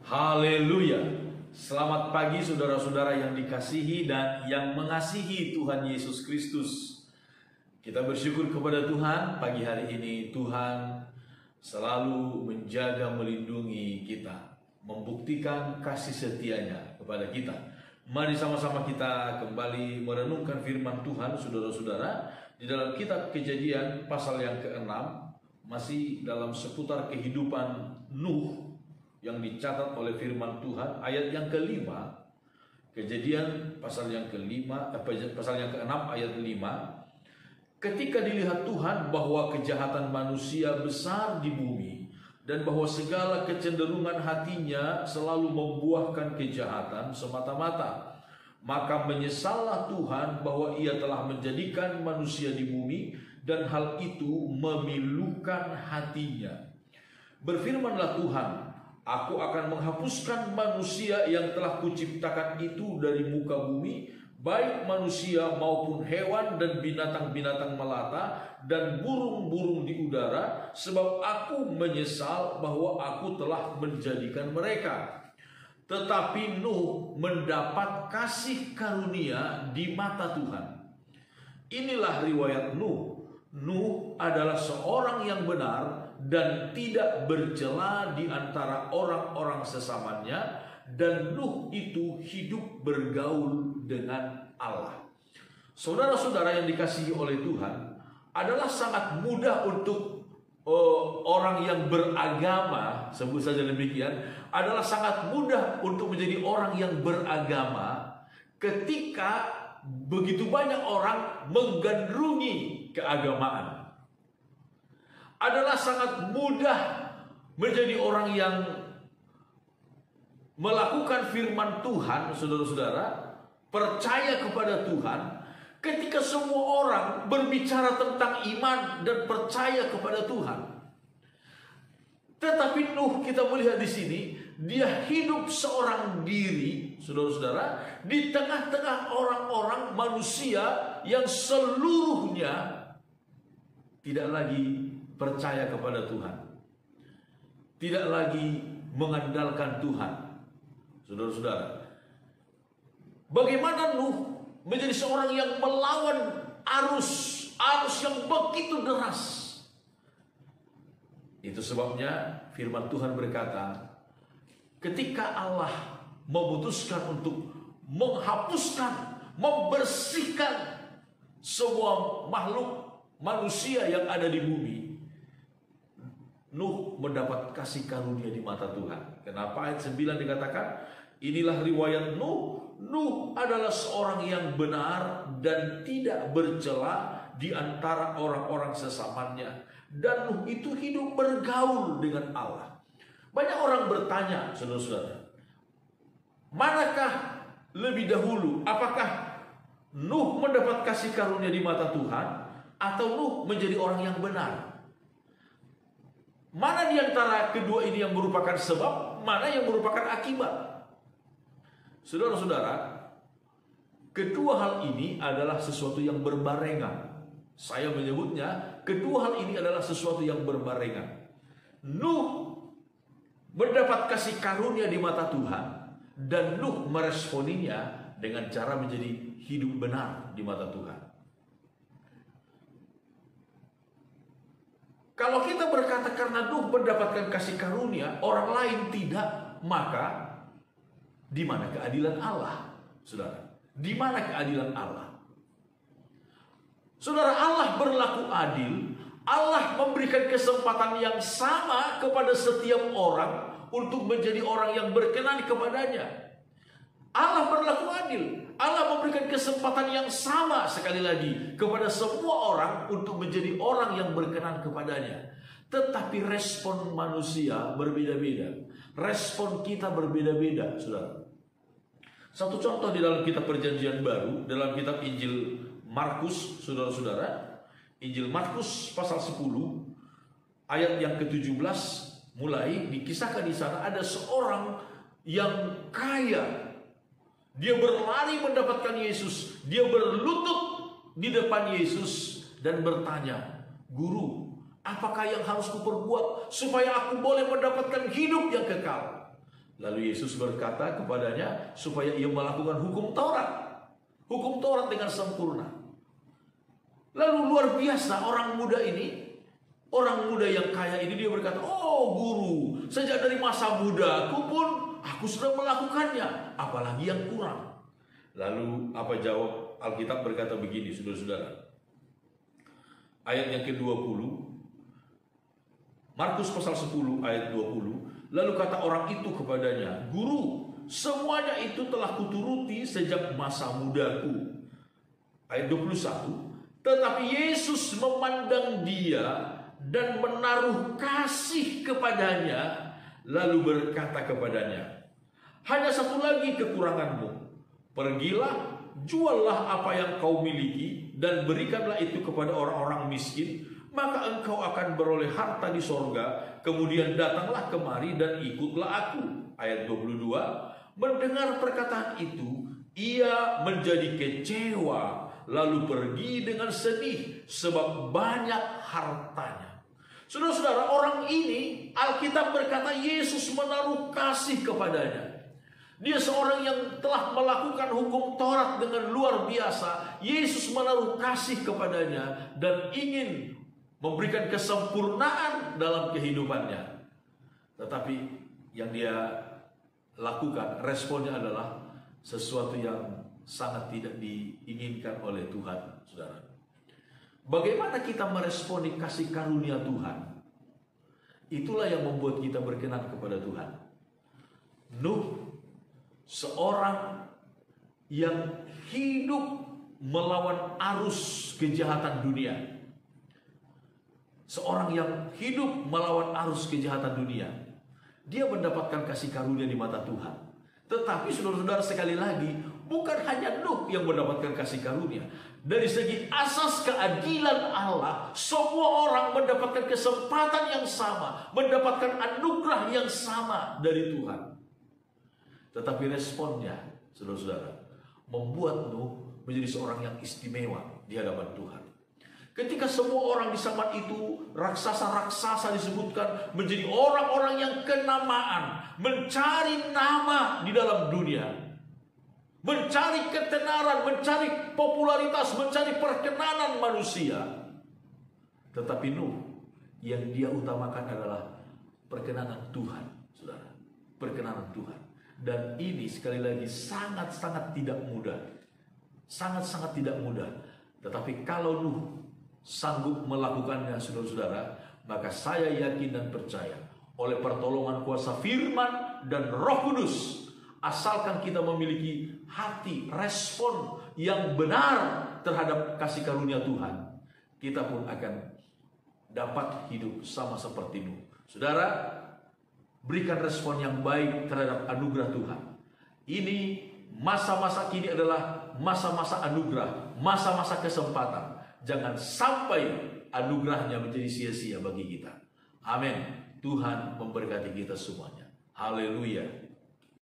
Haleluya. Selamat pagi saudara-saudara yang dikasihi dan yang mengasihi Tuhan Yesus Kristus. Kita bersyukur kepada Tuhan pagi hari ini. Tuhan selalu menjaga, melindungi kita, membuktikan kasih setianya kepada kita. Mari sama-sama kita kembali merenungkan firman Tuhan, saudara-saudara, di dalam kitab Kejadian pasal yang ke-6, masih dalam seputar kehidupan Nuh yang dicatat oleh firman Tuhan. Ayat yang ke-5, Kejadian pasal yang ke-6 ayat 5. Ketika dilihat Tuhan bahwa kejahatan manusia besar di bumi, dan bahwa segala kecenderungan hatinya selalu membuahkan kejahatan semata-mata, maka menyesallah Tuhan bahwa ia telah menjadikan manusia di bumi, dan hal itu memilukan hatinya. Berfirmanlah Tuhan, Aku akan menghapuskan manusia yang telah kuciptakan itu dari muka bumi, baik manusia maupun hewan dan binatang-binatang melata dan burung-burung di udara, sebab aku menyesal bahwa aku telah menjadikan mereka. Tetapi Nuh mendapat kasih karunia di mata Tuhan. Inilah riwayat Nuh. Nuh adalah seorang yang benar dan tidak bercela di antara orang-orang sesamanya, dan Nuh itu hidup bergaul dengan Allah. Saudara-saudara yang dikasihi oleh Tuhan, adalah sangat mudah untuk orang yang beragama, sebut saja demikian, adalah sangat mudah untuk menjadi orang yang beragama ketika begitu banyak orang menggandrungi keagamaan. Adalah sangat mudah menjadi orang yang melakukan firman Tuhan, saudara-saudara, percaya kepada Tuhan, ketika semua orang berbicara tentang iman dan percaya kepada Tuhan. Tetapi Nuh, kita melihat di sini, dia hidup seorang diri, saudara-saudara, di tengah-tengah orang-orang manusia yang seluruhnya tidak lagi percaya kepada Tuhan, tidak lagi mengandalkan Tuhan. Saudara-saudara, bagaimana Nuh menjadi seorang yang melawan arus yang begitu deras? Itu sebabnya firman Tuhan berkata, ketika Allah memutuskan untuk menghapuskan, membersihkan semua makhluk manusia yang ada di bumi, Nuh mendapat kasih karunia di mata Tuhan. Kenapa ayat 9 dikatakan, inilah riwayat Nuh. Nuh adalah seorang yang benar dan tidak bercela di antara orang-orang sesamanya, dan Nuh itu hidup bergaul dengan Allah. Banyak orang bertanya, saudara-saudara, manakah lebih dahulu? Apakah Nuh mendapat kasih karunia di mata Tuhan, atau Nuh menjadi orang yang benar? Mana di antara kedua ini yang merupakan sebab, mana yang merupakan akibat? Saudara-saudara, kedua hal ini adalah sesuatu yang berbarengan. Saya menyebutnya, kedua hal ini adalah sesuatu yang berbarengan. Nuh mendapat kasih karunia di mata Tuhan, dan Nuh meresponinya dengan cara menjadi hidup benar di mata Tuhan. Kalau kita berkata karena Nuh mendapatkan kasih karunia, orang lain tidak, maka di mana keadilan Allah? Saudara, di mana keadilan Allah? Saudara, Allah berlaku adil. Allah memberikan kesempatan yang sama kepada setiap orang untuk menjadi orang yang berkenan kepadanya. Allah berlaku adil. Allah memberikan kesempatan yang sama sekali lagi kepada semua orang untuk menjadi orang yang berkenan kepadanya. Tetapi respon manusia berbeda-beda. Respon kita berbeda-beda, saudara. Satu contoh di dalam kitab Perjanjian Baru, dalam kitab Injil Markus, saudara-saudara. Injil Markus pasal 10 ayat yang ke-17 mulai dikisahkan di sana ada seorang yang kaya. Dia berlari mendapatkan Yesus. Dia berlutut di depan Yesus dan bertanya, "Guru, apakah yang harus kuperbuat supaya aku boleh mendapatkan hidup yang kekal?" Lalu Yesus berkata kepadanya supaya ia melakukan hukum Taurat. Hukum Taurat dengan sempurna. Lalu luar biasa orang muda ini, orang muda yang kaya ini, dia berkata, "Oh guru, sejak dari masa mudaku pun aku sudah melakukannya, apalagi yang kurang." Lalu apa jawab Alkitab? Berkata begini, saudara-saudara. Ayat yang ke-20, Markus pasal 10 ayat 20. Lalu kata orang itu kepadanya, "Guru, semuanya itu telah kuturuti sejak masa mudaku." Ayat 21. Tetapi Yesus memandang dia dan menaruh kasih kepadanya, lalu berkata kepadanya, "Hanya satu lagi kekuranganmu. Pergilah, juallah apa yang kau miliki dan berikanlah itu kepada orang-orang miskin, maka engkau akan beroleh harta di sorga. Kemudian datanglah kemari dan ikutlah aku." Ayat 22. Mendengar perkataan itu, ia menjadi kecewa, lalu pergi dengan sedih sebab banyak hartanya. Saudara-saudara, orang ini Alkitab berkata Yesus menaruh kasih kepadanya. Dia seorang yang telah melakukan hukum Taurat dengan luar biasa. Yesus menaruh kasih kepadanya dan ingin memberikan kesempurnaan dalam kehidupannya. Tetapi yang dia lakukan, responnya adalah sesuatu yang sangat tidak diinginkan oleh Tuhan, saudara. Bagaimana kita meresponi kasih karunia Tuhan? Itulah yang membuat kita berkenan kepada Tuhan. Nuh, seorang yang hidup melawan arus kejahatan dunia. Seorang yang hidup melawan arus kejahatan dunia. Dia mendapatkan kasih karunia di mata Tuhan. Tetapi saudara-saudara, sekali lagi, bukan hanya Nuh yang mendapatkan kasih karunia. Dari segi asas keadilan Allah, semua orang mendapatkan kesempatan yang sama, mendapatkan anugerah yang sama dari Tuhan. Tetapi responnya, saudara-saudara, membuat Nuh menjadi seorang yang istimewa di hadapan Tuhan. Ketika semua orang di zaman itu, raksasa-raksasa disebutkan menjadi orang-orang yang kenamaan, mencari nama di dalam dunia, mencari ketenaran, mencari popularitas, mencari perkenanan manusia. Tetapi Nuh, yang dia utamakan adalah perkenanan Tuhan, saudara. Perkenanan Tuhan. Dan ini sekali lagi sangat-sangat tidak mudah. Sangat-sangat tidak mudah. Tetapi kalau Nuh sanggup melakukannya, saudara-saudara, maka saya yakin dan percaya oleh pertolongan kuasa firman dan Roh Kudus, asalkan kita memiliki hati respon yang benar terhadap kasih karunia Tuhan, kita pun akan dapat hidup sama seperti Nuh. Saudara, berikan respon yang baik terhadap anugerah Tuhan. Ini masa-masa kini adalah masa-masa anugerah, masa-masa kesempatan. Jangan sampai anugerahnya menjadi sia-sia bagi kita. Amin. Tuhan memberkati kita semuanya. Haleluya.